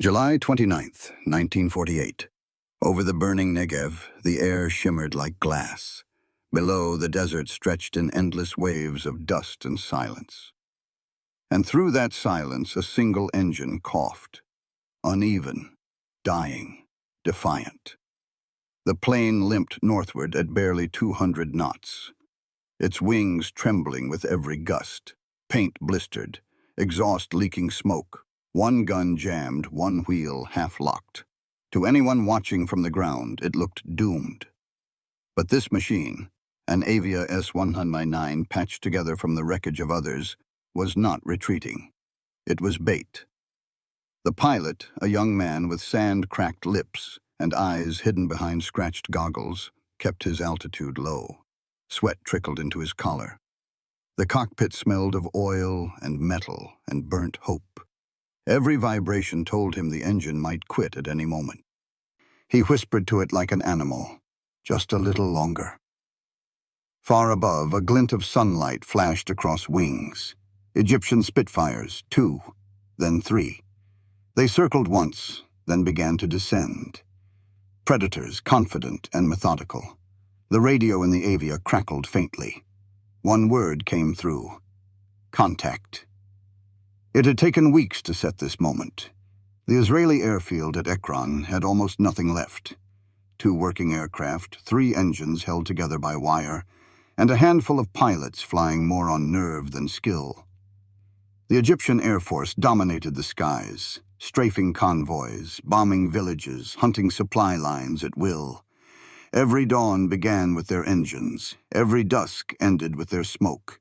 July 29th, 1948. Over the burning Negev, the air shimmered like glass. Below, the desert stretched in endless waves of dust and silence. And through that silence, a single engine coughed. Uneven, dying, defiant. The plane limped northward at barely 200 knots. Its wings trembling with every gust, paint blistered, exhaust leaking smoke. One gun jammed, one wheel half-locked. To anyone watching from the ground, it looked doomed. But this machine, an Avia S-199 patched together from the wreckage of others, was not retreating. It was bait. The pilot, a young man with sand-cracked lips and eyes hidden behind scratched goggles, kept his altitude low. Sweat trickled into his collar. The cockpit smelled of oil and metal and burnt hope. Every vibration told him the engine might quit at any moment. He whispered to it like an animal, just a little longer. Far above, a glint of sunlight flashed across wings. Egyptian Spitfires, 2, then 3. They circled once, then began to descend. Predators, confident and methodical. The radio in the Avia crackled faintly. One word came through: contact. It had taken weeks to set this moment. The Israeli airfield at Ekron had almost nothing left. 2 working aircraft, 3 engines held together by wire, and a handful of pilots flying more on nerve than skill. The Egyptian Air Force dominated the skies, strafing convoys, bombing villages, hunting supply lines at will. Every dawn began with their engines. Every dusk ended with their smoke.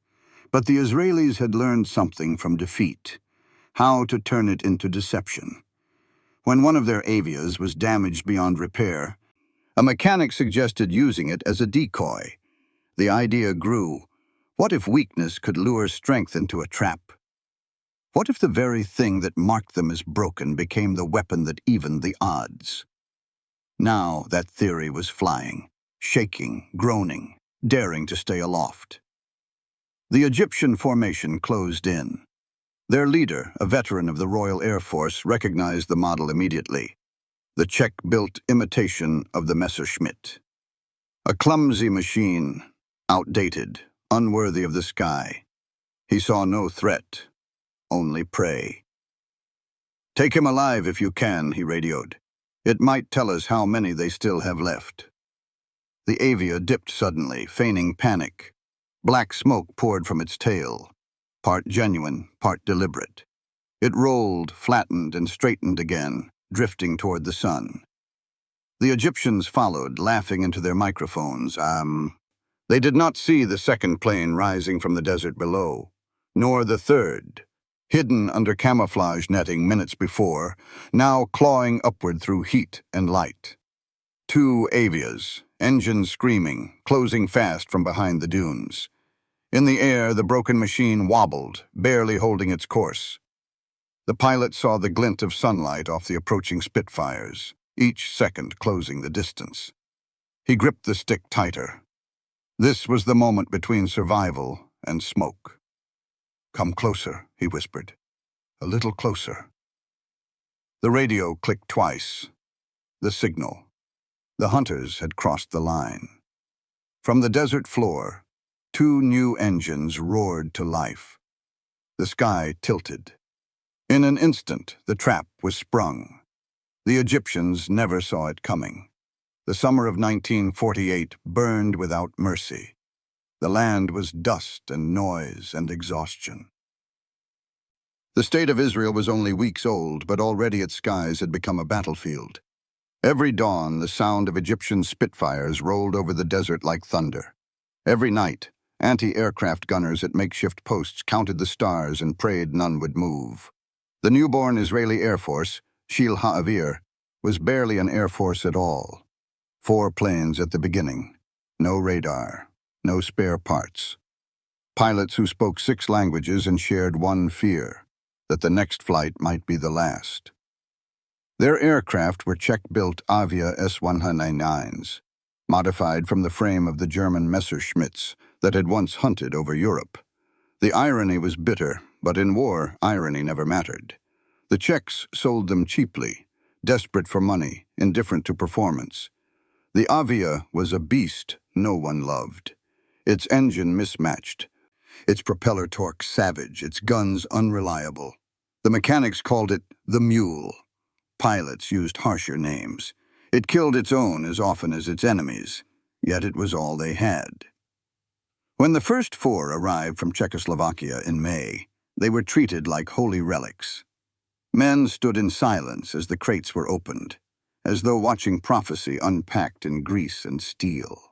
But the Israelis had learned something from defeat: how to turn it into deception. When one of their Avias was damaged beyond repair, a mechanic suggested using it as a decoy. The idea grew. What if weakness could lure strength into a trap? What if the very thing that marked them as broken became the weapon that evened the odds? Now that theory was flying, shaking, groaning, daring to stay aloft. The Egyptian formation closed in. Their leader, a veteran of the Royal Air Force, recognized the model immediately: the Czech-built imitation of the Messerschmitt. A clumsy machine, outdated, unworthy of the sky. He saw no threat, only prey. "Take him alive if you can," he radioed. "It might tell us how many they still have left." The Avia dipped suddenly, feigning panic. Black smoke poured from its tail, part genuine, part deliberate. It rolled, flattened, and straightened again, drifting toward the sun. The Egyptians followed, laughing into their microphones. They did not see the second plane rising from the desert below, nor the third, hidden under camouflage netting minutes before, now clawing upward through heat and light. 2 Avias, engines screaming, closing fast from behind the dunes. In the air, the broken machine wobbled, barely holding its course. The pilot saw the glint of sunlight off the approaching Spitfires, each second closing the distance. He gripped the stick tighter. This was the moment between survival and smoke. "Come closer," he whispered. "A little closer." The radio clicked twice. The signal. The hunters had crossed the line. From the desert floor, 2 new engines roared to life. The sky tilted. In an instant, the trap was sprung. The Egyptians never saw it coming. The summer of 1948 burned without mercy. The land was dust and noise and exhaustion. The state of Israel was only weeks old, but already its skies had become a battlefield. Every dawn, the sound of Egyptian Spitfires rolled over the desert like thunder. Every night, anti-aircraft gunners at makeshift posts counted the stars and prayed none would move. The newborn Israeli Air Force, Shil Ha'avir, was barely an air force at all. 4 planes at the beginning. No radar. No spare parts. Pilots who spoke 6 languages and shared one fear: that the next flight might be the last. Their aircraft were Czech-built Avia S-199s, modified from the frame of the German Messerschmitts that had once hunted over Europe. The irony was bitter, but in war, irony never mattered. The Czechs sold them cheaply, desperate for money, indifferent to performance. The Avia was a beast no one loved. Its engine mismatched, its propeller torque savage, its guns unreliable. The mechanics called it the Mule. Pilots used harsher names. It killed its own as often as its enemies, yet it was all they had. When the first four arrived from Czechoslovakia in May, they were treated like holy relics. Men stood in silence as the crates were opened, as though watching prophecy unpacked in grease and steel.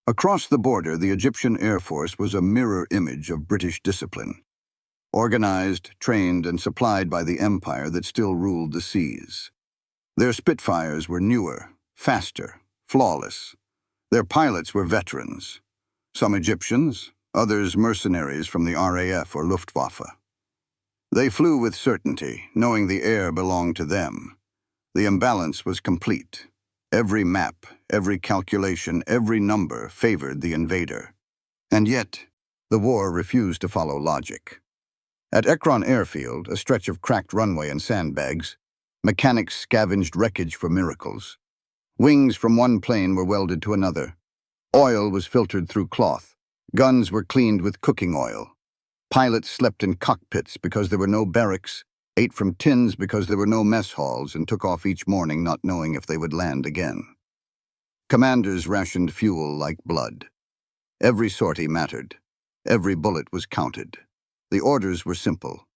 Across the border, the Egyptian Air Force was a mirror image of British discipline, organized, trained, and supplied by the empire that still ruled the seas. Their Spitfires were newer, faster, flawless. Their pilots were veterans, some Egyptians, others mercenaries from the RAF or Luftwaffe. They flew with certainty, knowing the air belonged to them. The imbalance was complete. Every map, every calculation, every number favored the invader. And yet, the war refused to follow logic. At Ekron Airfield, a stretch of cracked runway and sandbags, mechanics scavenged wreckage for miracles. Wings from one plane were welded to another. Oil was filtered through cloth. Guns were cleaned with cooking oil. Pilots slept in cockpits because there were no barracks, ate from tins because there were no mess halls, and took off each morning not knowing if they would land again. Commanders rationed fuel like blood. Every sortie mattered. Every bullet was counted. The orders were simple.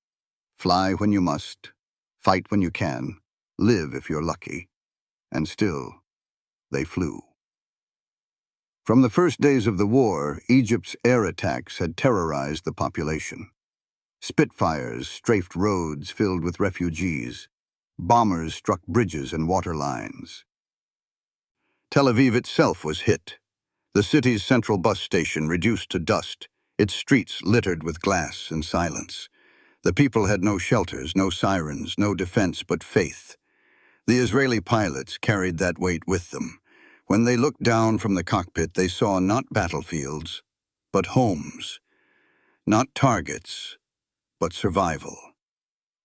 Fly when you must, fight when you can, live if you're lucky. And still, they flew. From the first days of the war, Egypt's air attacks had terrorized the population. Spitfires strafed roads filled with refugees. Bombers struck bridges and water lines. Tel Aviv itself was hit. The city's central bus station reduced to dust, its streets littered with glass and silence. The people had no shelters, no sirens, no defense but faith. The Israeli pilots carried that weight with them. When they looked down from the cockpit, they saw not battlefields, but homes. Not targets, but survival.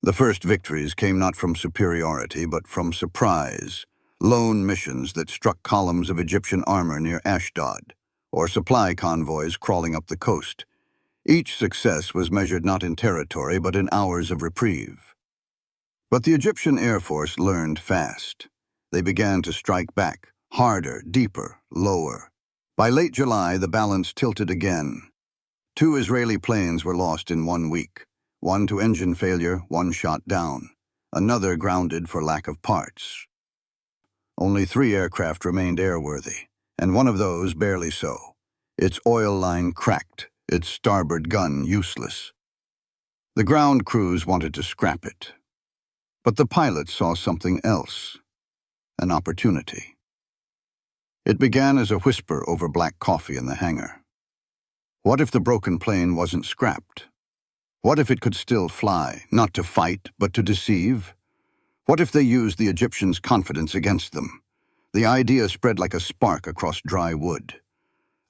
The first victories came not from superiority, but from surprise. Lone missions that struck columns of Egyptian armor near Ashdod, or supply convoys crawling up the coast. Each success was measured not in territory, but in hours of reprieve. But the Egyptian Air Force learned fast. They began to strike back, harder, deeper, lower. By late July, the balance tilted again. 2 Israeli planes were lost in 1 week. One to engine failure, one shot down. Another grounded for lack of parts. Only 3 aircraft remained airworthy, and one of those barely so. Its oil line cracked, its starboard gun useless. The ground crews wanted to scrap it. But the pilots saw something else, an opportunity. It began as a whisper over black coffee in the hangar. What if the broken plane wasn't scrapped? What if it could still fly, not to fight, but to deceive? What if they used the Egyptians' confidence against them? The idea spread like a spark across dry wood.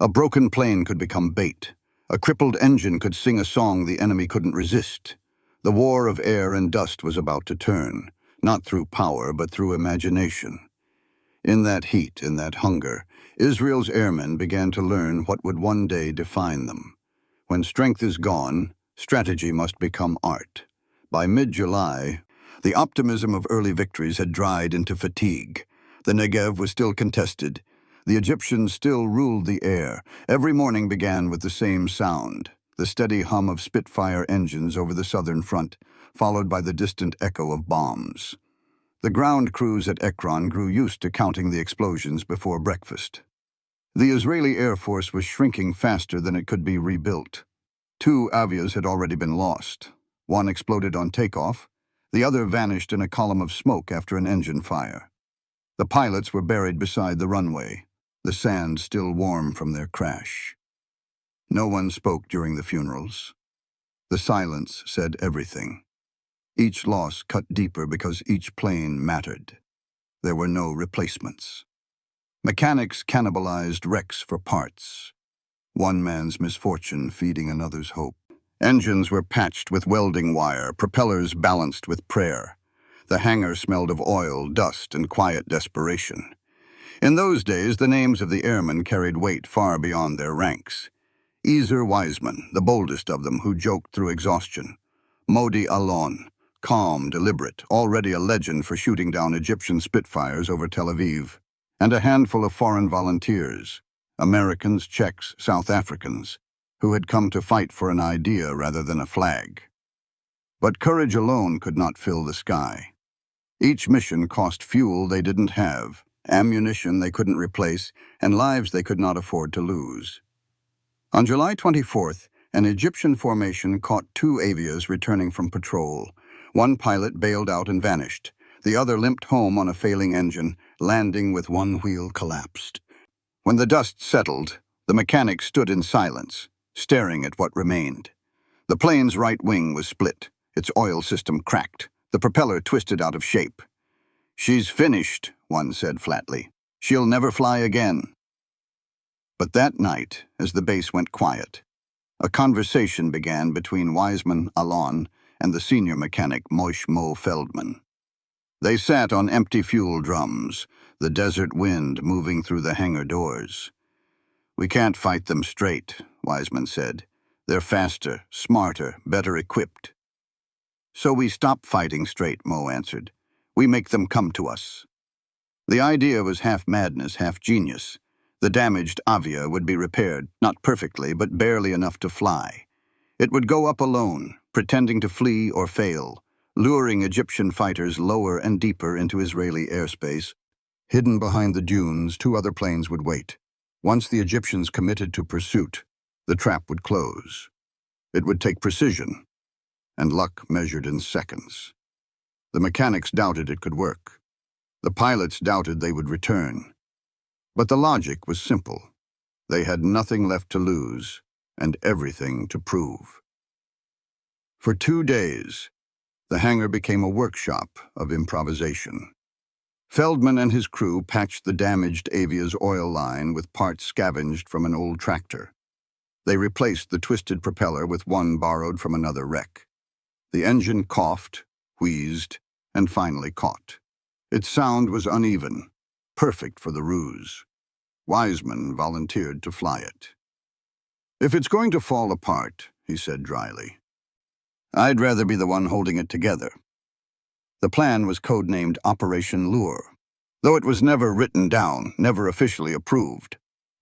A broken plane could become bait. A crippled engine could sing a song the enemy couldn't resist. The war of air and dust was about to turn, not through power, but through imagination. In that heat, in that hunger, Israel's airmen began to learn what would one day define them. When strength is gone, strategy must become art. By mid-July, the optimism of early victories had dried into fatigue. The Negev was still contested. The Egyptians still ruled the air. Every morning began with the same sound, the steady hum of Spitfire engines over the southern front, followed by the distant echo of bombs. The ground crews at Ekron grew used to counting the explosions before breakfast. The Israeli Air Force was shrinking faster than it could be rebuilt. 2 Avias had already been lost. One exploded on takeoff. The other vanished in a column of smoke after an engine fire. The pilots were buried beside the runway, the sand still warm from their crash. No one spoke during the funerals. The silence said everything. Each loss cut deeper because each plane mattered. There were no replacements. Mechanics cannibalized wrecks for parts. One man's misfortune feeding another's hope. Engines were patched with welding wire, propellers balanced with prayer. The hangar smelled of oil, dust, and quiet desperation. In those days, the names of the airmen carried weight far beyond their ranks. Ezer Weizman, the boldest of them, who joked through exhaustion. Aloni, calm, deliberate, already a legend for shooting down Egyptian Spitfires over Tel Aviv. And a handful of foreign volunteers, Americans, Czechs, South Africans, who had come to fight for an idea rather than a flag. But courage alone could not fill the sky. Each mission cost fuel they didn't have, ammunition they couldn't replace, and lives they could not afford to lose. On July 24th, an Egyptian formation caught two Avias returning from patrol. One pilot bailed out and vanished. The other limped home on a failing engine, landing with one wheel collapsed. When the dust settled, the mechanic stood in silence, staring at what remained. The plane's right wing was split, its oil system cracked, the propeller twisted out of shape. "She's finished," one said flatly. "She'll never fly again." But that night, as the base went quiet, a conversation began between Weizman, Aloni, and the senior mechanic Mo Feldman. They sat on empty fuel drums, the desert wind moving through the hangar doors. "We can't fight them straight," Weizman said. "They're faster, smarter, better equipped." "So we stop fighting straight," Mo answered. "We make them come to us." The idea was half madness, half genius. The damaged Avia would be repaired, not perfectly, but barely enough to fly. It would go up alone, pretending to flee or fail, luring Egyptian fighters lower and deeper into Israeli airspace. Hidden behind the dunes, two other planes would wait. Once the Egyptians committed to pursuit, the trap would close. It would take precision, and luck measured in seconds. The mechanics doubted it could work. The pilots doubted they would return. But the logic was simple. They had nothing left to lose, and everything to prove. For 2 days, the hangar became a workshop of improvisation. Feldman and his crew patched the damaged Avia's oil line with parts scavenged from an old tractor. They replaced the twisted propeller with one borrowed from another wreck. The engine coughed, wheezed, and finally caught. Its sound was uneven, perfect for the ruse. Weizman volunteered to fly it. "If it's going to fall apart," he said dryly, "I'd rather be the one holding it together." The plan was codenamed Operation Lure, though it was never written down, never officially approved.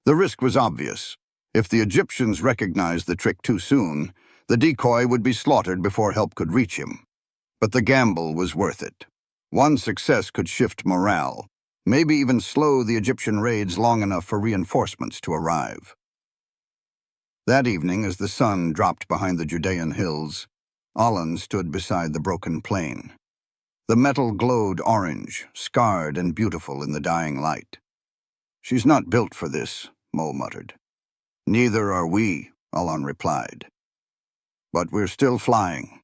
The risk was obvious. If the Egyptians recognized the trick too soon, the decoy would be slaughtered before help could reach him. But the gamble was worth it. One success could shift morale, maybe even slow the Egyptian raids long enough for reinforcements to arrive. That evening, as the sun dropped behind the Judean hills, Alon stood beside the broken plane. The metal glowed orange, scarred and beautiful in the dying light. "She's not built for this," Mo muttered. "Neither are we," Alon replied. "But we're still flying."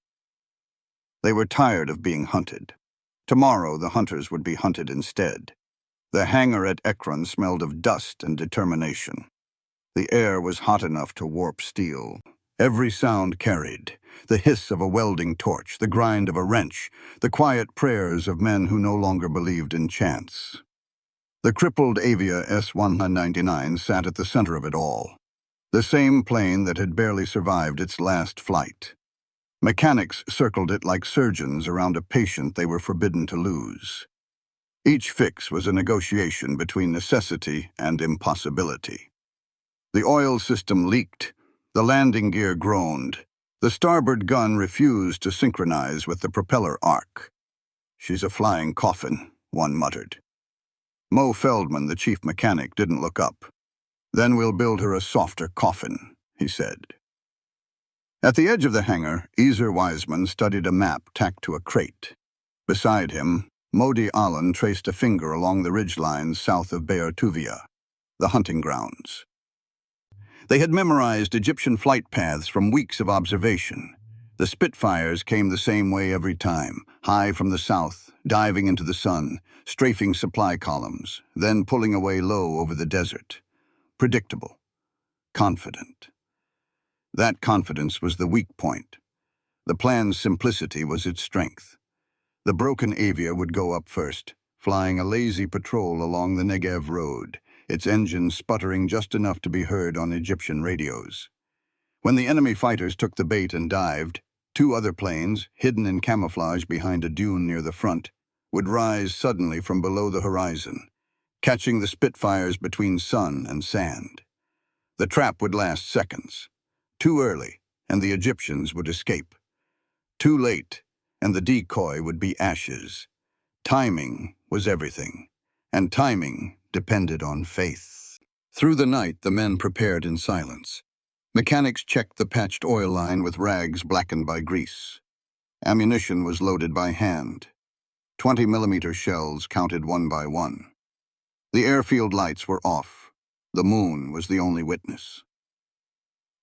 They were tired of being hunted. Tomorrow the hunters would be hunted instead. The hangar at Ekron smelled of dust and determination. The air was hot enough to warp steel. Every sound carried: the hiss of a welding torch, the grind of a wrench, the quiet prayers of men who no longer believed in chance. The crippled Avia S-199 sat at the center of it all, the same plane that had barely survived its last flight. Mechanics circled it like surgeons around a patient they were forbidden to lose. Each fix was a negotiation between necessity and impossibility. The oil system leaked, the landing gear groaned, the starboard gun refused to synchronize with the propeller arc. "She's a flying coffin," one muttered. Mo Feldman, the chief mechanic, didn't look up. "Then we'll build her a softer coffin," he said. At the edge of the hangar, Ezer Weizman studied a map tacked to a crate. Beside him, Alon traced a finger along the ridgelines south of Be'er Tuvia, the hunting grounds. They had memorized Egyptian flight paths from weeks of observation. The Spitfires came the same way every time, high from the south, diving into the sun, strafing supply columns, then pulling away low over the desert. Predictable, confident. That confidence was the weak point. The plan's simplicity was its strength. The broken Avia would go up first, flying a lazy patrol along the Negev road, its engine sputtering just enough to be heard on Egyptian radios. When the enemy fighters took the bait and dived, two other planes, hidden in camouflage behind a dune near the front, would rise suddenly from below the horizon, catching the Spitfires between sun and sand. The trap would last seconds. Too early, and the Egyptians would escape. Too late, and the decoy would be ashes. Timing was everything, and timing depended on faith. Through the night, the men prepared in silence. Mechanics checked the patched oil line with rags blackened by grease. Ammunition was loaded by hand. 20-millimeter shells counted one by one. The airfield lights were off. The moon was the only witness.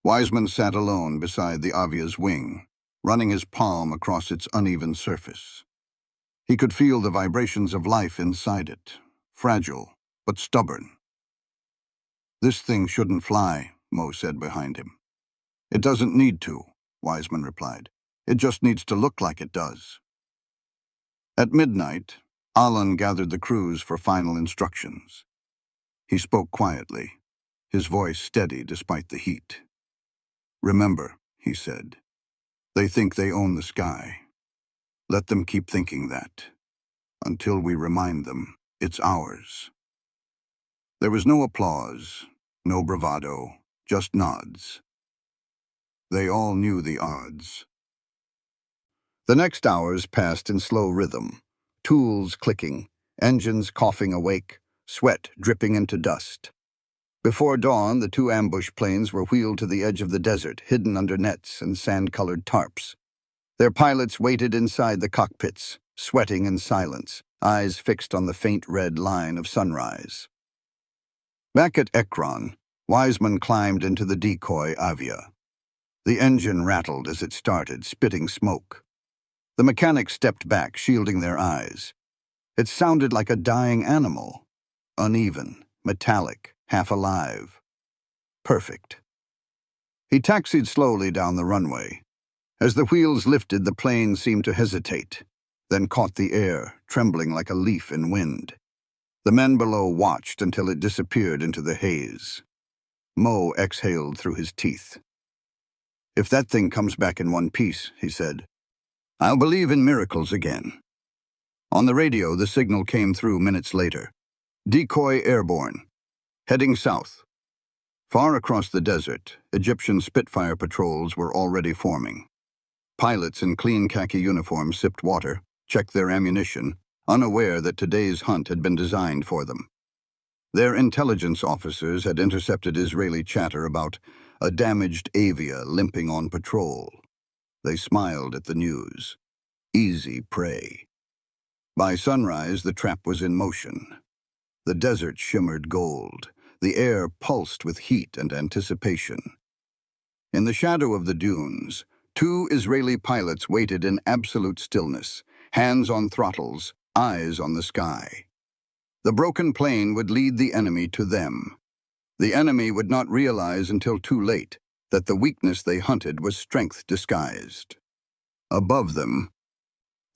Weizman sat alone beside the Avia's wing, running his palm across its uneven surface. He could feel the vibrations of life inside it, fragile but stubborn. "This thing shouldn't fly," Mo said behind him. "It doesn't need to," Weizman replied. "It just needs to look like it does." At midnight, Alon gathered the crews for final instructions. He spoke quietly, his voice steady despite the heat. "Remember," he said, "they think they own the sky. Let them keep thinking that, until we remind them it's ours." There was no applause, no bravado, just nods. They all knew the odds. The next hours passed in slow rhythm, tools clicking, engines coughing awake, sweat dripping into dust. Before dawn, the two ambush planes were wheeled to the edge of the desert, hidden under nets and sand-colored tarps. Their pilots waited inside the cockpits, sweating in silence, eyes fixed on the faint red line of sunrise. Back at Ekron, Weizman climbed into the decoy Avia. The engine rattled as it started, spitting smoke. The mechanics stepped back, shielding their eyes. It sounded like a dying animal, uneven, metallic, half alive. Perfect. He taxied slowly down the runway. As the wheels lifted, the plane seemed to hesitate, then caught the air, trembling like a leaf in wind. The men below watched until it disappeared into the haze. Mo exhaled through his teeth. "If that thing comes back in one piece," he said, "I'll believe in miracles again." On the radio, the signal came through minutes later. "Decoy airborne. Heading south." Far across the desert, Egyptian Spitfire patrols were already forming. Pilots in clean khaki uniforms sipped water, checked their ammunition, unaware that today's hunt had been designed for them. Their intelligence officers had intercepted Israeli chatter about a damaged Avia limping on patrol. They smiled at the news. Easy prey. By sunrise, the trap was in motion. The desert shimmered gold. The air pulsed with heat and anticipation. In the shadow of the dunes, two Israeli pilots waited in absolute stillness, hands on throttles, eyes on the sky. The broken plane would lead the enemy to them. The enemy would not realize until too late that the weakness they hunted was strength disguised. Above them,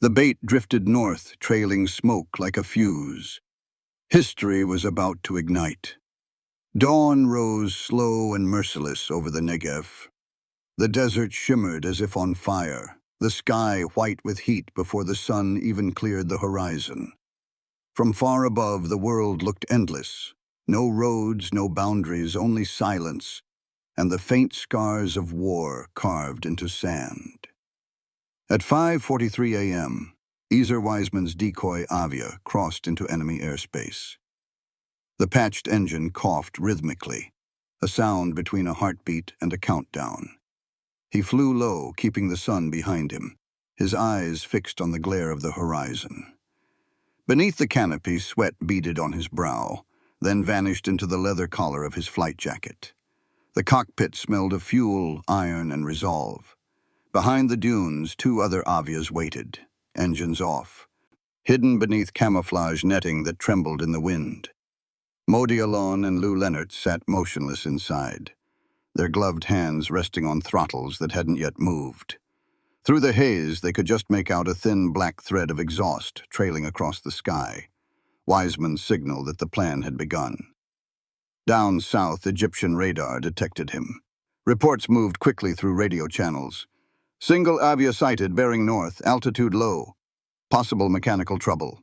the bait drifted north, trailing smoke like a fuse. History was about to ignite. Dawn rose slow and merciless over the Negev. The desert shimmered as if on fire, the sky white with heat before the sun even cleared the horizon. From far above, the world looked endless. No roads, no boundaries, only silence, and the faint scars of war carved into sand. At 5:43 a.m., Ezer Weizman's decoy Avia crossed into enemy airspace. The patched engine coughed rhythmically, a sound between a heartbeat and a countdown. He flew low, keeping the sun behind him, his eyes fixed on the glare of the horizon. Beneath the canopy, sweat beaded on his brow, then vanished into the leather collar of his flight jacket. The cockpit smelled of fuel, iron, and resolve. Behind the dunes, two other Avias waited, engines off, hidden beneath camouflage netting that trembled in the wind. Modi Alon and Lou Leonard sat motionless inside. their gloved hands resting on throttles that hadn't yet moved. Through the haze, they could just make out a thin black thread of exhaust trailing across the sky. Weizman's signal that the plan had begun. Down south, Egyptian radar detected him. Reports moved quickly through radio channels. Single Avia sighted bearing north, altitude low. Possible mechanical trouble.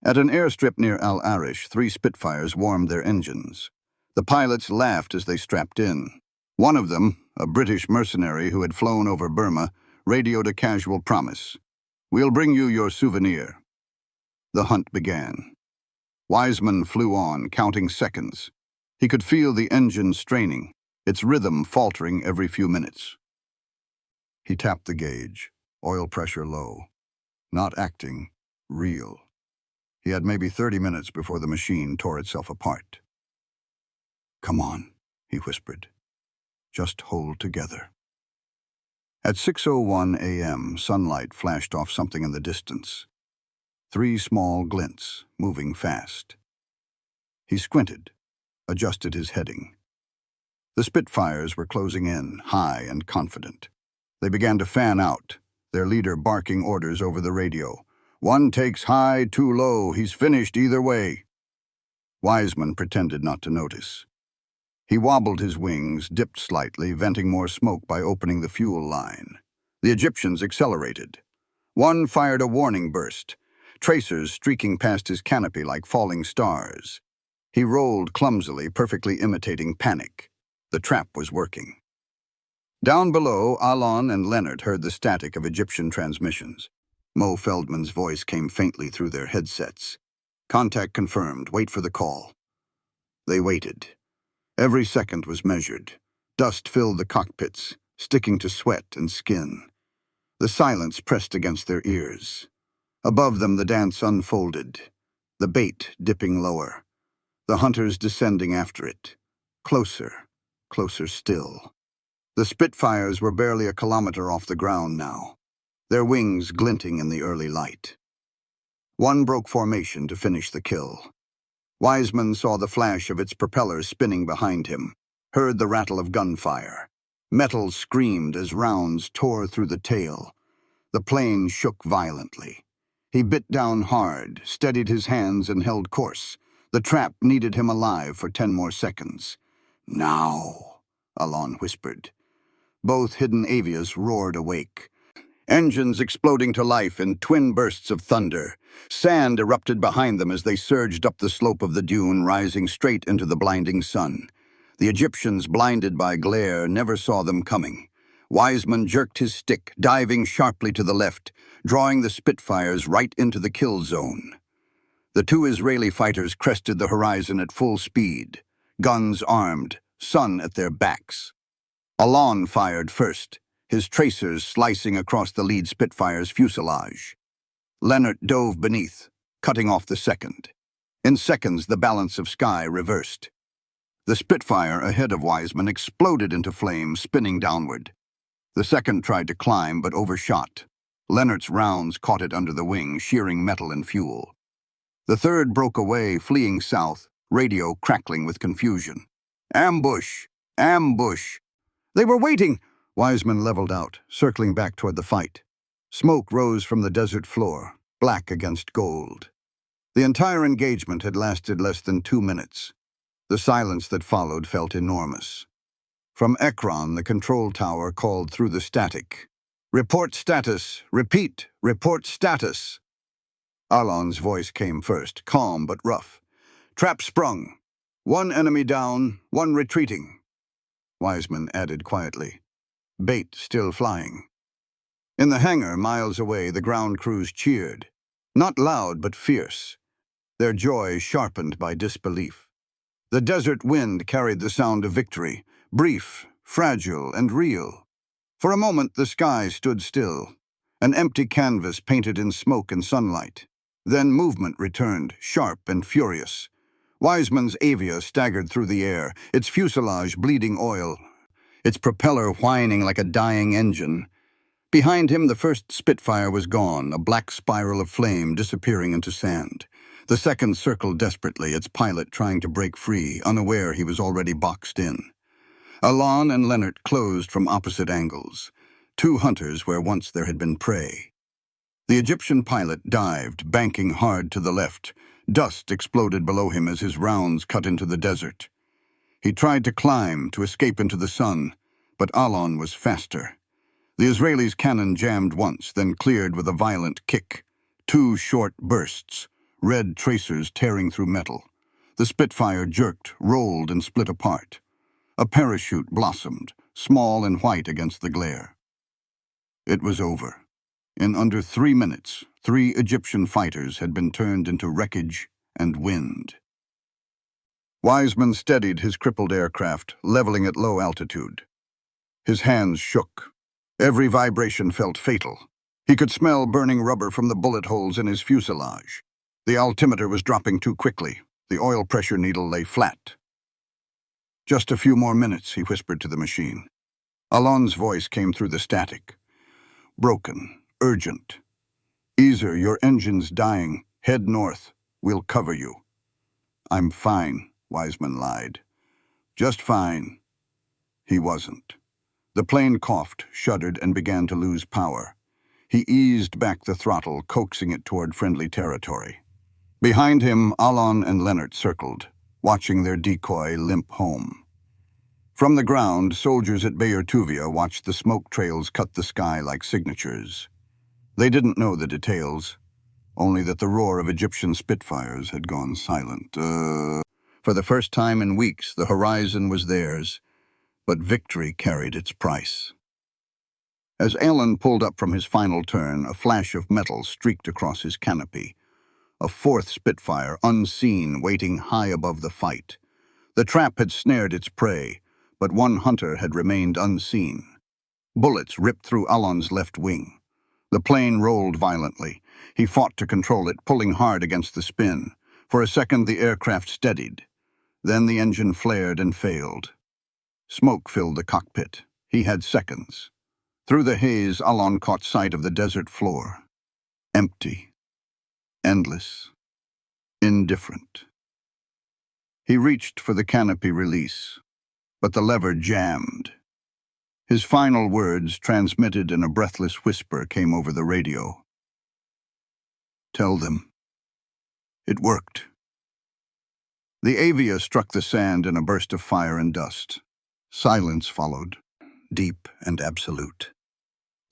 At an airstrip near Al Arish, 3 Spitfires warmed their engines. The pilots laughed as they strapped in. One of them, a British mercenary who had flown over Burma, radioed a casual promise. "We'll bring you your souvenir." The hunt began. Weizman flew on, counting seconds. He could feel the engine straining, its rhythm faltering every few minutes. He tapped the gauge, oil pressure low. Not acting, real. He had maybe 30 minutes before the machine tore itself apart. "Come on," he whispered. "Just hold together." At 6:01 a.m., sunlight flashed off something in the distance. 3 small glints, moving fast. He squinted, adjusted his heading. The Spitfires were closing in, high and confident. They began to fan out, their leader barking orders over the radio. "1 takes high, 2 low, he's finished either way." Weizman pretended not to notice. He wobbled his wings, dipped slightly, venting more smoke by opening the fuel line. The Egyptians accelerated. One fired a warning burst, tracers streaking past his canopy like falling stars. He rolled clumsily, perfectly imitating panic. The trap was working. Down below, Alon and Leonard heard the static of Egyptian transmissions. Mo Feldman's voice came faintly through their headsets. "Contact confirmed. Wait for the call." They waited. Every second was measured. Dust filled the cockpits, sticking to sweat and skin. The silence pressed against their ears. Above them the dance unfolded, the bait dipping lower, the hunters descending after it. Closer, closer still. The Spitfires were barely a kilometer off the ground now, their wings glinting in the early light. One broke formation to finish the kill. Weizman saw the flash of its propellers spinning behind him, heard the rattle of gunfire. Metal screamed as rounds tore through the tail. The plane shook violently. He bit down hard, steadied his hands, and held course. The trap needed him alive for 10 more seconds. "Now," Alon whispered. Both hidden Avias roared awake. Engines exploding to life in twin bursts of thunder. Sand erupted behind them as they surged up the slope of the dune, rising straight into the blinding sun. The Egyptians, blinded by glare, never saw them coming. Weizman jerked his stick, diving sharply to the left, drawing the Spitfires right into the kill zone. The 2 Israeli fighters crested the horizon at full speed, guns armed, sun at their backs. Alon fired first, his tracers slicing across the lead Spitfire's fuselage. Leonard dove beneath, cutting off the second. In seconds, the balance of sky reversed. The Spitfire ahead of Weizman exploded into flames, spinning downward. The second tried to climb, but overshot. Leonard's rounds caught it under the wing, shearing metal and fuel. The third broke away, fleeing south, radio crackling with confusion. "Ambush! Ambush!" "They were waiting!" Weizman leveled out, circling back toward the fight. Smoke rose from the desert floor, black against gold. The entire engagement had lasted less than 2 minutes. The silence that followed felt enormous. From Ekron, the control tower called through the static. "Report status! Repeat! Report status!" Alon's voice came first, calm but rough. "Trap sprung. 1 enemy down, 1 retreating." Weizman added quietly. "Bait still flying." In the hangar, miles away, the ground crews cheered. Not loud, but fierce. Their joy sharpened by disbelief. The desert wind carried the sound of victory, brief, fragile, and real. For a moment, the sky stood still, an empty canvas painted in smoke and sunlight. Then movement returned, sharp and furious. Weizman's Avia staggered through the air, its fuselage bleeding oil, its propeller whining like a dying engine. Behind him, the first Spitfire was gone, a black spiral of flame disappearing into sand. The second circled desperately, its pilot trying to break free, unaware he was already boxed in. Alon and Leonard closed from opposite angles, two hunters where once there had been prey. The Egyptian pilot dived, banking hard to the left. Dust exploded below him as his rounds cut into the desert. He tried to climb, to escape into the sun, but Alon was faster. The Israelis' cannon jammed once, then cleared with a violent kick. Two short bursts, red tracers tearing through metal. The Spitfire jerked, rolled, and split apart. A parachute blossomed, small and white against the glare. It was over. In under 3 minutes, 3 Egyptian fighters had been turned into wreckage and wind. Weizman steadied his crippled aircraft, leveling at low altitude. His hands shook. Every vibration felt fatal. He could smell burning rubber from the bullet holes in his fuselage. The altimeter was dropping too quickly. The oil pressure needle lay flat. "Just a few more minutes," he whispered to the machine. Alon's voice came through the static. Broken, urgent. "Ezer, your engine's dying. Head north. We'll cover you." "I'm fine," Weizman lied. "Just fine." He wasn't. The plane coughed, shuddered, and began to lose power. He eased back the throttle, coaxing it toward friendly territory. Behind him, Alon and Leonard circled, watching their decoy limp home. From the ground, soldiers at Bayer Tuvia watched the smoke trails cut the sky like signatures. They didn't know the details, only that the roar of Egyptian Spitfires had gone silent. For the first time in weeks, the horizon was theirs, but victory carried its price. As Alon pulled up from his final turn, a flash of metal streaked across his canopy. A fourth Spitfire, unseen, waiting high above the fight. The trap had snared its prey, but one hunter had remained unseen. Bullets ripped through Alon's left wing. The plane rolled violently. He fought to control it, pulling hard against the spin. For a second, the aircraft steadied. Then the engine flared and failed. Smoke filled the cockpit. He had seconds. Through the haze, Alon caught sight of the desert floor. Empty. Endless. Indifferent. He reached for the canopy release, but the lever jammed. His final words, transmitted in a breathless whisper, came over the radio. "Tell them." It worked. The Avia struck the sand in a burst of fire and dust. Silence followed, deep and absolute.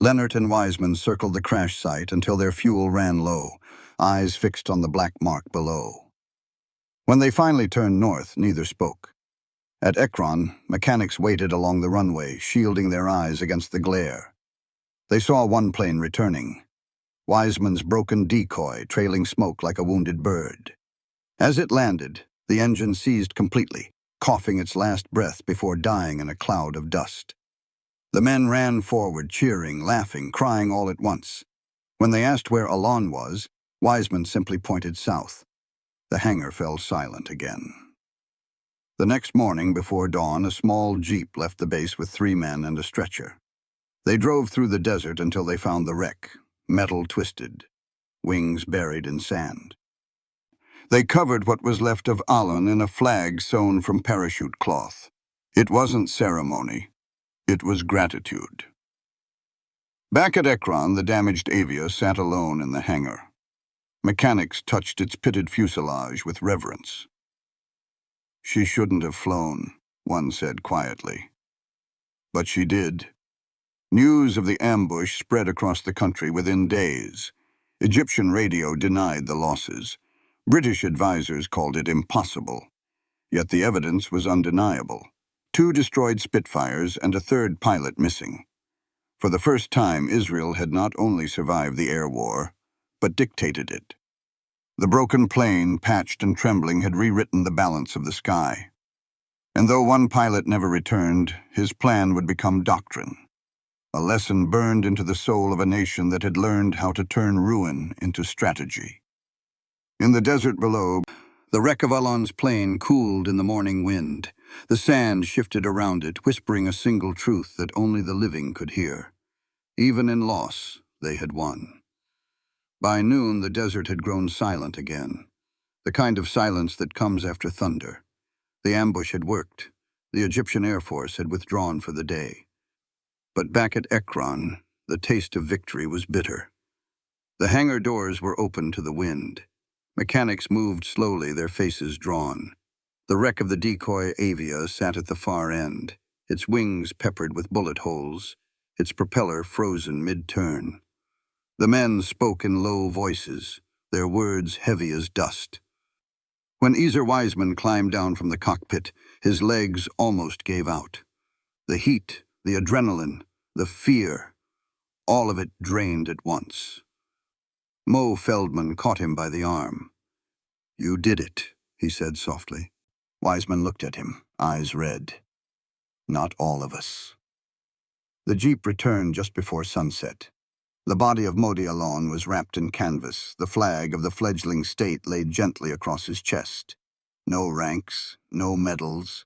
Leonard and Weizman circled the crash site until their fuel ran low, eyes fixed on the black mark below. When they finally turned north, neither spoke. At Ekron, mechanics waited along the runway, shielding their eyes against the glare. They saw one plane returning, Weizman's broken decoy trailing smoke like a wounded bird. As it landed, the engine seized completely, coughing its last breath before dying in a cloud of dust. The men ran forward, cheering, laughing, crying all at once. When they asked where Alon was, Weizman simply pointed south. The hangar fell silent again. The next morning, before dawn, a small jeep left the base with 3 men and a stretcher. They drove through the desert until they found the wreck, metal twisted, wings buried in sand. They covered what was left of Alon in a flag sewn from parachute cloth. It wasn't ceremony. It was gratitude. Back at Ekron, the damaged Avia sat alone in the hangar. Mechanics touched its pitted fuselage with reverence. "She shouldn't have flown," one said quietly. But she did. News of the ambush spread across the country within days. Egyptian radio denied the losses. British advisors called it impossible. Yet the evidence was undeniable. 2 destroyed Spitfires and a 3rd pilot missing. For the first time, Israel had not only survived the air war, but dictated it. The broken plane, patched and trembling, had rewritten the balance of the sky. And though one pilot never returned, his plan would become doctrine. A lesson burned into the soul of a nation that had learned how to turn ruin into strategy. In the desert below, the wreck of Alon's plane cooled in the morning wind. The sand shifted around it, whispering a single truth that only the living could hear. Even in loss, they had won. By noon, the desert had grown silent again, the kind of silence that comes after thunder. The ambush had worked. The Egyptian Air Force had withdrawn for the day. But back at Ekron, the taste of victory was bitter. The hangar doors were open to the wind. Mechanics moved slowly, their faces drawn. The wreck of the decoy Avia sat at the far end, its wings peppered with bullet holes, its propeller frozen mid-turn. The men spoke in low voices, their words heavy as dust. When Ezer Weizman climbed down from the cockpit, his legs almost gave out. The heat, the adrenaline, the fear, all of it drained at once. Mo Feldman caught him by the arm. "You did it," he said softly. Weizman looked at him, eyes red. "Not all of us." The jeep returned just before sunset. The body of Modi Alon was wrapped in canvas, the flag of the fledgling state laid gently across his chest. No ranks, no medals,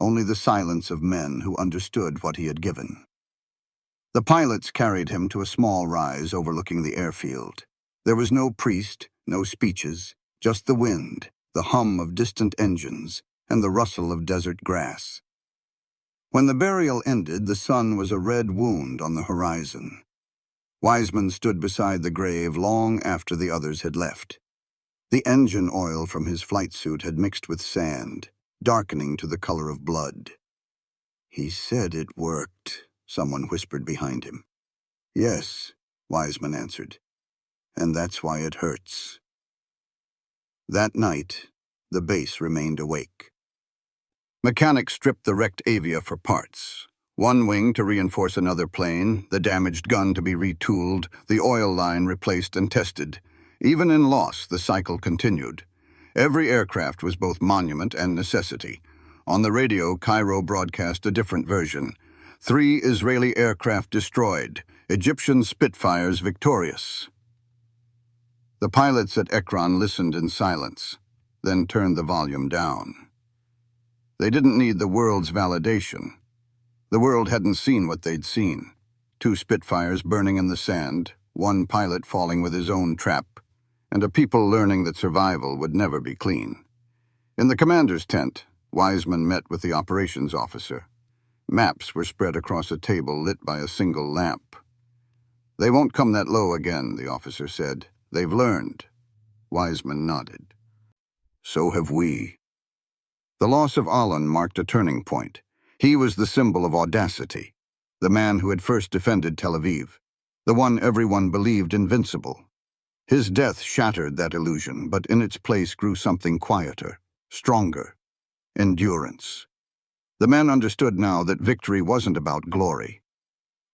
only the silence of men who understood what he had given. The pilots carried him to a small rise overlooking the airfield. There was no priest, no speeches, just the wind, the hum of distant engines, and the rustle of desert grass. When the burial ended, the sun was a red wound on the horizon. Weizman stood beside the grave long after the others had left. The engine oil from his flight suit had mixed with sand, darkening to the color of blood. "He said it worked," someone whispered behind him. "Yes," Weizman answered, "and that's why it hurts." That night, the base remained awake. Mechanics stripped the wrecked Avia for parts. One wing to reinforce another plane, the damaged gun to be retooled, the oil line replaced and tested. Even in loss, the cycle continued. Every aircraft was both monument and necessity. On the radio, Cairo broadcast a different version. 3 Israeli aircraft destroyed, Egyptian Spitfires victorious. The pilots at Ekron listened in silence, then turned the volume down. They didn't need the world's validation. The world hadn't seen what they'd seen. 2 Spitfires burning in the sand, 1 pilot falling with his own trap, and a people learning that survival would never be clean. In the commander's tent, Weizman met with the operations officer. Maps were spread across a table lit by a single lamp. "They won't come that low again," the officer said. "They've learned." Weizman nodded. "So have we." The loss of Alon marked a turning point. He was the symbol of audacity, the man who had first defended Tel Aviv, the one everyone believed invincible. His death shattered that illusion, but in its place grew something quieter, stronger: endurance. The men understood now that victory wasn't about glory.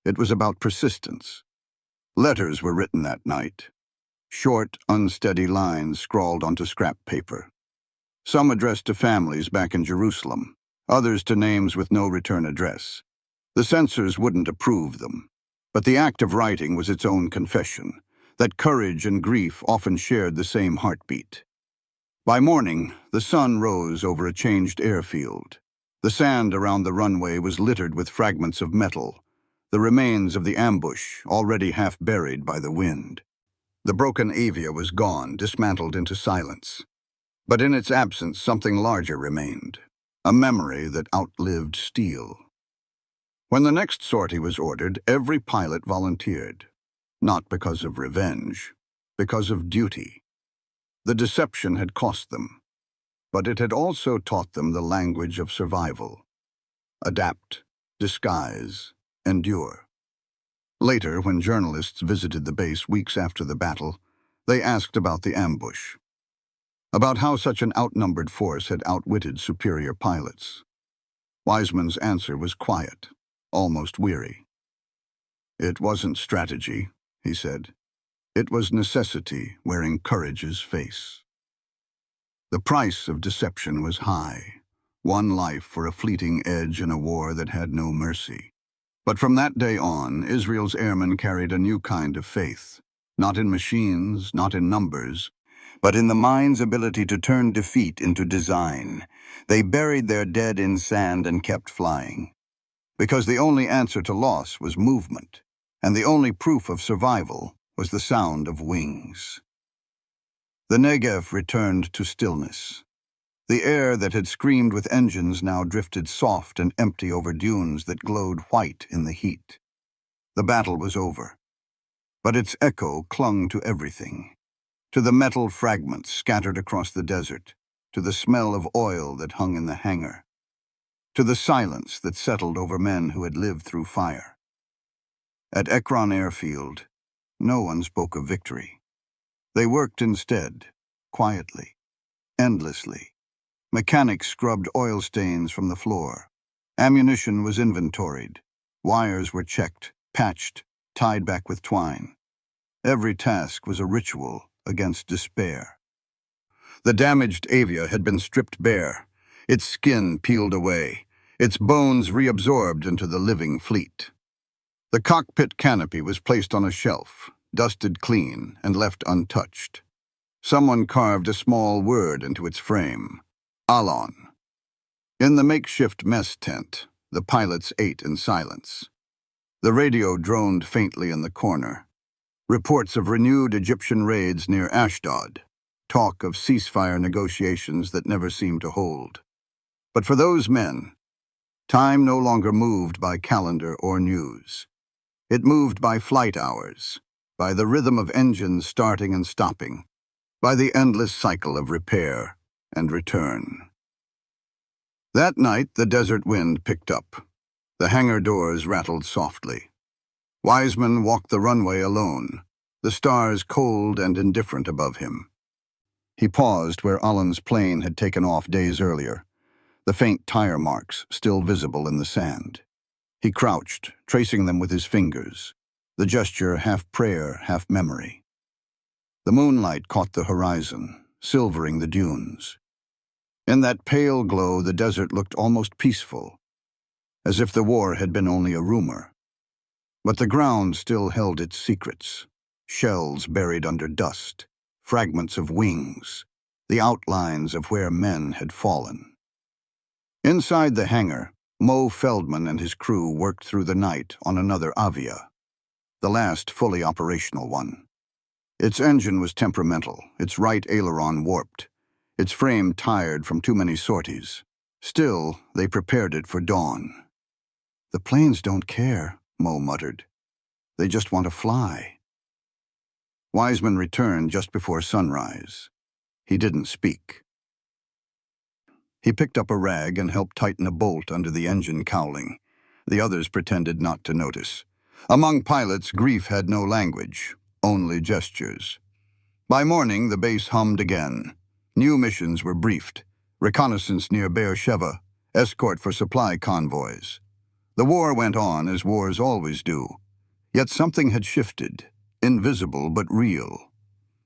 It was about persistence. Letters were written that night. Short, unsteady lines scrawled onto scrap paper. Some addressed to families back in Jerusalem, others to names with no return address. The censors wouldn't approve them, but the act of writing was its own confession, that courage and grief often shared the same heartbeat. By morning, the sun rose over a changed airfield. The sand around the runway was littered with fragments of metal, the remains of the ambush already half buried by the wind. The broken Avia was gone, dismantled into silence. But in its absence, something larger remained, a memory that outlived steel. When the next sortie was ordered, every pilot volunteered, not because of revenge, because of duty. The deception had cost them, but it had also taught them the language of survival. Adapt, disguise, endure. Later, when journalists visited the base weeks after the battle, they asked about the ambush, about how such an outnumbered force had outwitted superior pilots. Weizman's answer was quiet, almost weary. "It wasn't strategy," he said. "It was necessity wearing courage's face." The price of deception was high, one life for a fleeting edge in a war that had no mercy. But from that day on, Israel's airmen carried a new kind of faith, not in machines, not in numbers, but in the mind's ability to turn defeat into design. They buried their dead in sand and kept flying. Because the only answer to loss was movement, and the only proof of survival was the sound of wings. The Negev returned to stillness. The air that had screamed with engines now drifted soft and empty over dunes that glowed white in the heat. The battle was over, but its echo clung to everything, to the metal fragments scattered across the desert, to the smell of oil that hung in the hangar, to the silence that settled over men who had lived through fire. At Ekron Airfield, no one spoke of victory. They worked instead, quietly, endlessly. Mechanics scrubbed oil stains from the floor. Ammunition was inventoried. Wires were checked, patched, tied back with twine. Every task was a ritual against despair. The damaged Avia had been stripped bare, its skin peeled away, its bones reabsorbed into the living fleet. The cockpit canopy was placed on a shelf, dusted clean and left untouched. Someone carved a small word into its frame: Alon. In the makeshift mess tent, the pilots ate in silence. The radio droned faintly in the corner. Reports of renewed Egyptian raids near Ashdod. Talk of ceasefire negotiations that never seemed to hold. But for those men, time no longer moved by calendar or news. It moved by flight hours, by the rhythm of engines starting and stopping, by the endless cycle of repair and return. That night, the desert wind picked up. The hangar doors rattled softly. Weizman walked the runway alone, the stars cold and indifferent above him. He paused where Alan's plane had taken off days earlier, the faint tire marks still visible in the sand. He crouched, tracing them with his fingers, the gesture half prayer, half memory. The moonlight caught the horizon, silvering the dunes. In that pale glow, the desert looked almost peaceful, as if the war had been only a rumor. But the ground still held its secrets: shells buried under dust, fragments of wings, the outlines of where men had fallen. Inside the hangar, Mo Feldman and his crew worked through the night on another Avia, the last fully operational one. Its engine was temperamental, its right aileron warped, its frame tired from too many sorties. Still, they prepared it for dawn. "The planes don't care," Mo muttered. "They just want to fly." Weizman returned just before sunrise. He didn't speak. He picked up a rag and helped tighten a bolt under the engine cowling. The others pretended not to notice. Among pilots, grief had no language, only gestures. By morning, the base hummed again. New missions were briefed: reconnaissance near Beersheba, escort for supply convoys. The war went on as wars always do. Yet something had shifted, invisible but real.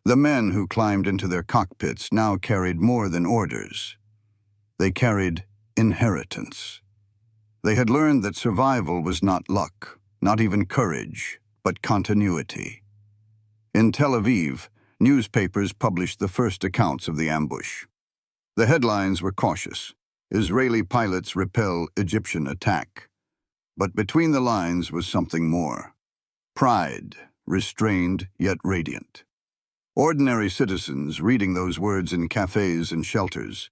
The men who climbed into their cockpits now carried more than orders. They carried inheritance. They had learned that survival was not luck, not even courage, but continuity. In Tel Aviv, newspapers published the first accounts of the ambush. The headlines were cautious: Israeli pilots repel Egyptian attack. But between the lines was something more: pride, restrained yet radiant. Ordinary citizens, reading those words in cafes and shelters,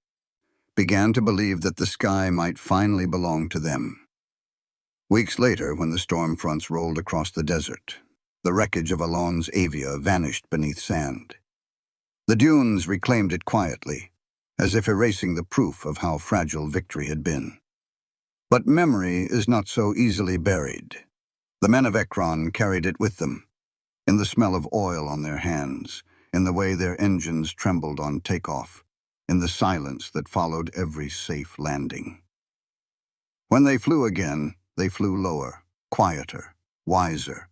began to believe that the sky might finally belong to them. Weeks later, when the storm fronts rolled across the desert, the wreckage of Alon's Avia vanished beneath sand. The dunes reclaimed it quietly, as if erasing the proof of how fragile victory had been. But memory is not so easily buried. The men of Ekron carried it with them, in the smell of oil on their hands, in the way their engines trembled on takeoff, in the silence that followed every safe landing. When they flew again, they flew lower, quieter, wiser.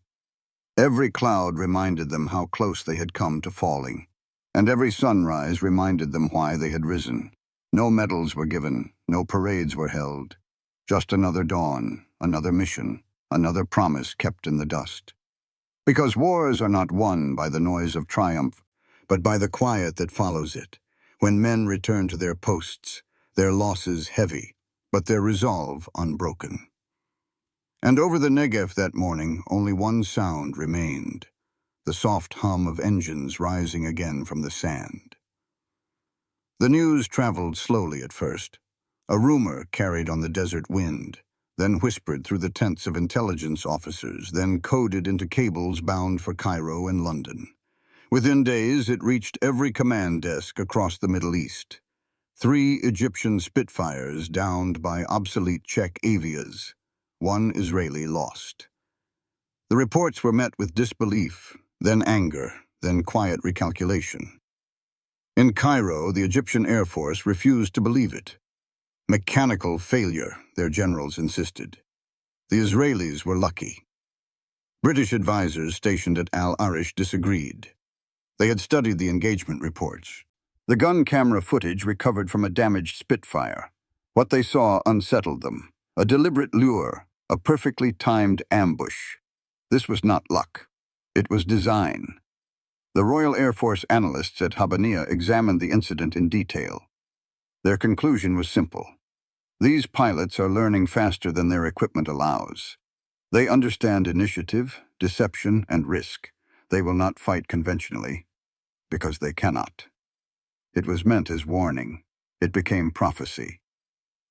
Every cloud reminded them how close they had come to falling, and every sunrise reminded them why they had risen. No medals were given, no parades were held. Just another dawn, another mission, another promise kept in the dust. Because wars are not won by the noise of triumph, but by the quiet that follows it, when men return to their posts, their losses heavy, but their resolve unbroken. And over the Negev that morning, only one sound remained: the soft hum of engines rising again from the sand. The news traveled slowly at first. A rumor carried on the desert wind, then whispered through the tents of intelligence officers, then coded into cables bound for Cairo and London. Within days, it reached every command desk across the Middle East. 3 Egyptian Spitfires downed by obsolete Czech Avias, 1 Israeli lost. The reports were met with disbelief, then anger, then quiet recalculation. In Cairo, the Egyptian Air Force refused to believe it. Mechanical failure, their generals insisted. The Israelis were lucky. British advisors stationed at Al Arish disagreed. They had studied the engagement reports. The gun camera footage recovered from a damaged Spitfire. What they saw unsettled them. A deliberate lure, a perfectly timed ambush. This was not luck. It was design. The Royal Air Force analysts at Habaniya examined the incident in detail. Their conclusion was simple. These pilots are learning faster than their equipment allows. They understand initiative, deception, and risk. They will not fight conventionally, because they cannot. It was meant as warning. It became prophecy.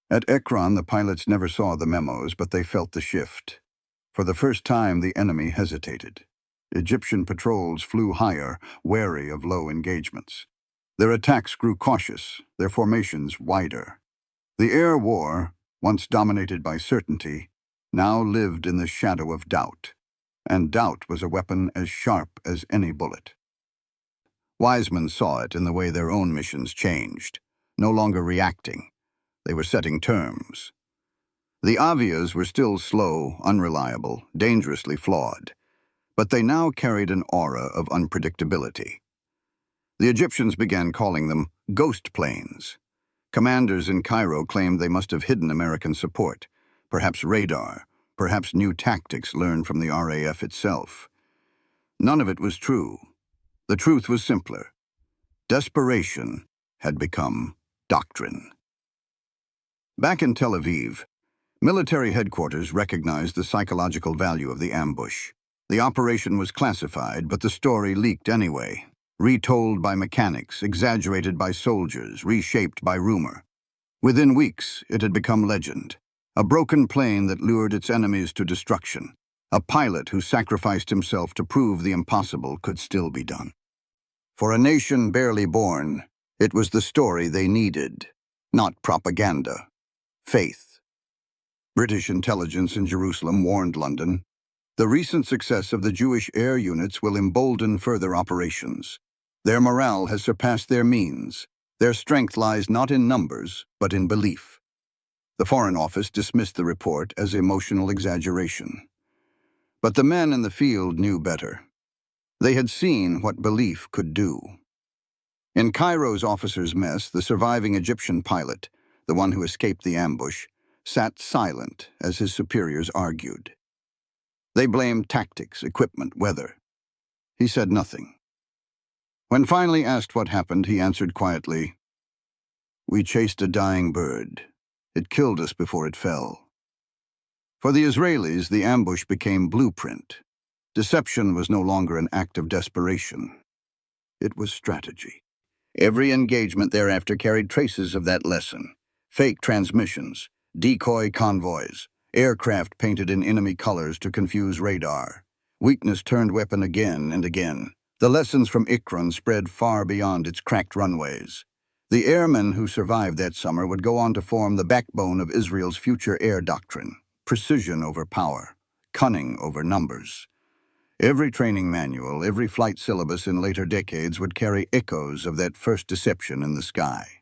At Ekron, the pilots never saw the memos, but they felt the shift. For the first time, the enemy hesitated. Egyptian patrols flew higher, wary of low engagements. Their attacks grew cautious, their formations wider. The air war, once dominated by certainty, now lived in the shadow of doubt. And doubt was a weapon as sharp as any bullet. Weizman saw it in the way their own missions changed, no longer reacting. They were setting terms. The Avias were still slow, unreliable, dangerously flawed, but they now carried an aura of unpredictability. The Egyptians began calling them ghost planes. Commanders in Cairo claimed they must have hidden American support, perhaps radar, perhaps new tactics learned from the RAF itself. None of it was true. The truth was simpler. Desperation had become doctrine. Back in Tel Aviv, military headquarters recognized the psychological value of the ambush. The operation was classified, but the story leaked anyway. Retold by mechanics, exaggerated by soldiers, reshaped by rumor. Within weeks, it had become legend. A broken plane that lured its enemies to destruction. A pilot who sacrificed himself to prove the impossible could still be done. For a nation barely born, it was the story they needed, not propaganda. Faith. British intelligence in Jerusalem warned London, the recent success of the Jewish air units will embolden further operations. Their morale has surpassed their means. Their strength lies not in numbers, but in belief. The Foreign Office dismissed the report as emotional exaggeration. But the men in the field knew better. They had seen what belief could do. In Cairo's officers' mess, the surviving Egyptian pilot, the one who escaped the ambush, sat silent as his superiors argued. They blamed tactics, equipment, weather. He said nothing. When finally asked what happened, he answered quietly, "We chased a dying bird. It killed us before it fell." For the Israelis, the ambush became blueprint. Deception was no longer an act of desperation. It was strategy. Every engagement thereafter carried traces of that lesson. Fake transmissions, decoy convoys, aircraft painted in enemy colors to confuse radar. Weakness turned weapon again and again. The lessons from Ekron spread far beyond its cracked runways. The airmen who survived that summer would go on to form the backbone of Israel's future air doctrine. Precision over power, cunning over numbers. Every training manual, every flight syllabus in later decades would carry echoes of that first deception in the sky.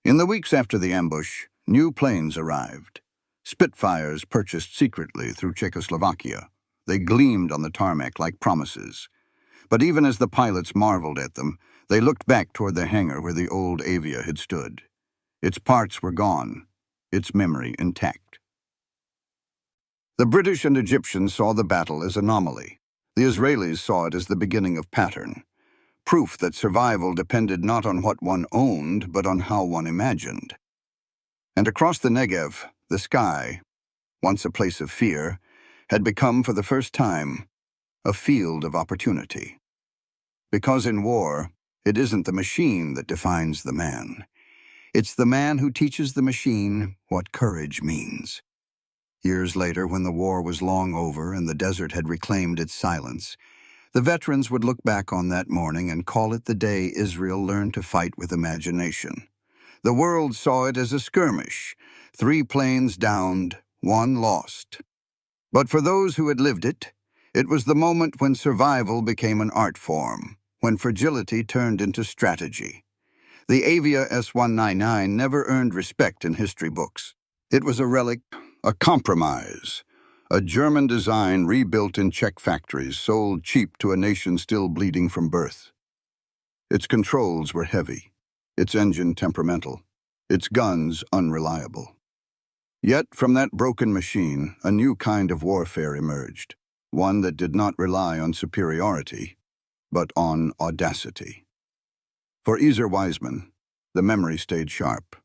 In the weeks after the ambush, new planes arrived. Spitfires purchased secretly through Czechoslovakia. They gleamed on the tarmac like promises. But even as the pilots marveled at them, they looked back toward the hangar where the old Avia had stood. Its parts were gone, its memory intact. The British and Egyptians saw the battle as anomaly. The Israelis saw it as the beginning of pattern. Proof that survival depended not on what one owned, but on how one imagined. And across the Negev, the sky, once a place of fear, had become for the first time a field of opportunity. Because in war, It isn't the machine that defines the man. It's the man who teaches the machine what courage means. Years later, when the war was long over and the desert had reclaimed its silence, the veterans would look back on that morning and call it the day Israel learned to fight with imagination. The world saw it as a skirmish, 3 planes downed, 1 lost. But for those who had lived it, it was the moment when survival became an art form, when fragility turned into strategy. The Avia S-199 never earned respect in history books. It was a relic, a compromise, a German design rebuilt in Czech factories, sold cheap to a nation still bleeding from birth. Its controls were heavy, its engine temperamental, its guns unreliable. Yet from that broken machine, a new kind of warfare emerged, one that did not rely on superiority, but on audacity. For Ezer Weizman, the memory stayed sharp.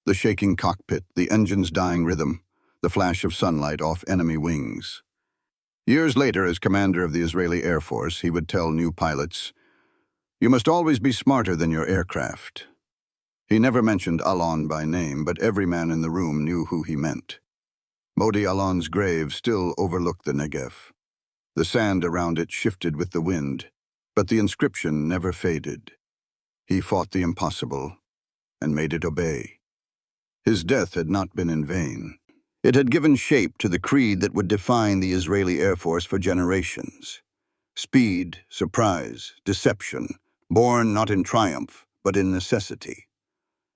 The shaking cockpit, the engine's dying rhythm, the flash of sunlight off enemy wings. Years later, as commander of the Israeli Air Force, he would tell new pilots, "You must always be smarter than your aircraft." He never mentioned Alon by name, but every man in the room knew who he meant. Modi Alon's grave still overlooked the Negev. The sand around it shifted with the wind, but the inscription never faded. He fought the impossible and made it obey. His death had not been in vain. It had given shape to the creed that would define the Israeli Air Force for generations. Speed, surprise, deception, born not in triumph, but in necessity.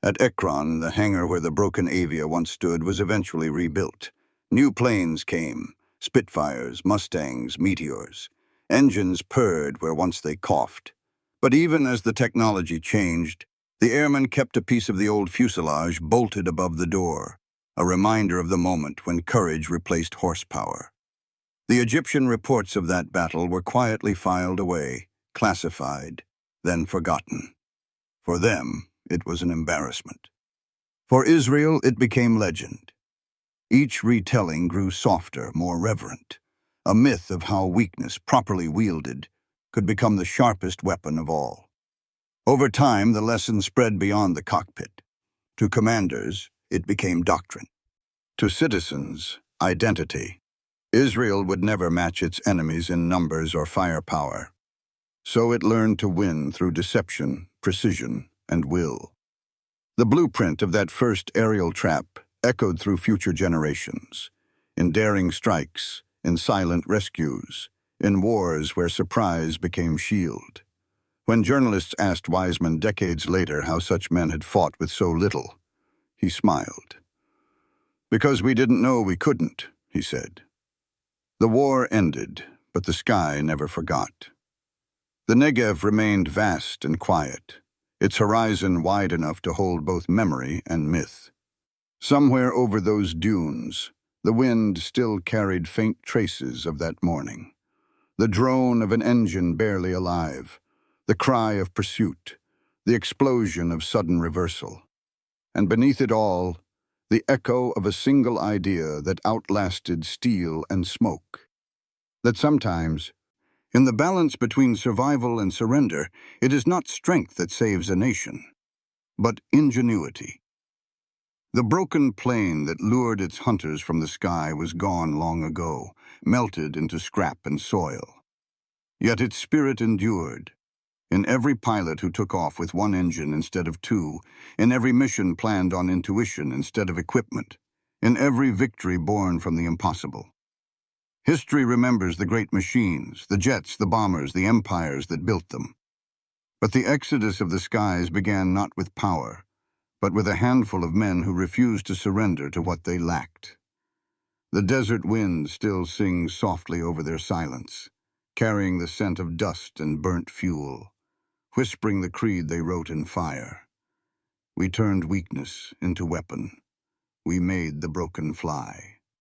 At Ekron, the hangar where the broken Avia once stood was eventually rebuilt. New planes came, Spitfires, Mustangs, Meteors. Engines purred where once they coughed. But even as the technology changed, the airmen kept a piece of the old fuselage bolted above the door, a reminder of the moment when courage replaced horsepower. The Egyptian reports of that battle were quietly filed away, classified, then forgotten. For them, it was an embarrassment. For Israel, it became legend. Each retelling grew softer, more reverent, a myth of how weakness, properly wielded, could become the sharpest weapon of all. Over time, the lesson spread beyond the cockpit. To commanders, it became doctrine. To citizens, identity. Israel would never match its enemies in numbers or firepower. So it learned to win through deception, precision, and will. The blueprint of that first aerial trap echoed through future generations, in daring strikes, in silent rescues, in wars where surprise became shield. When journalists asked Weizman decades later how such men had fought with so little, he smiled. "Because we didn't know we couldn't," he said. The war ended, but the sky never forgot. The Negev remained vast and quiet, its horizon wide enough to hold both memory and myth. Somewhere over those dunes, the wind still carried faint traces of that morning. The drone of an engine barely alive, the cry of pursuit, the explosion of sudden reversal. And beneath it all, the echo of a single idea that outlasted steel and smoke. That sometimes, in the balance between survival and surrender, it is not strength that saves a nation, but ingenuity. The broken plane that lured its hunters from the sky was gone long ago, melted into scrap and soil. Yet its spirit endured. In every pilot who took off with one engine instead of two, in every mission planned on intuition instead of equipment, in every victory born from the impossible. History remembers the great machines, the jets, the bombers, the empires that built them. But the exodus of the skies began not with power, but with a handful of men who refused to surrender to what they lacked. The desert wind still sings softly over their silence, carrying the scent of dust and burnt fuel, whispering the creed they wrote in fire. We turned weakness into weapon. We made the broken fly.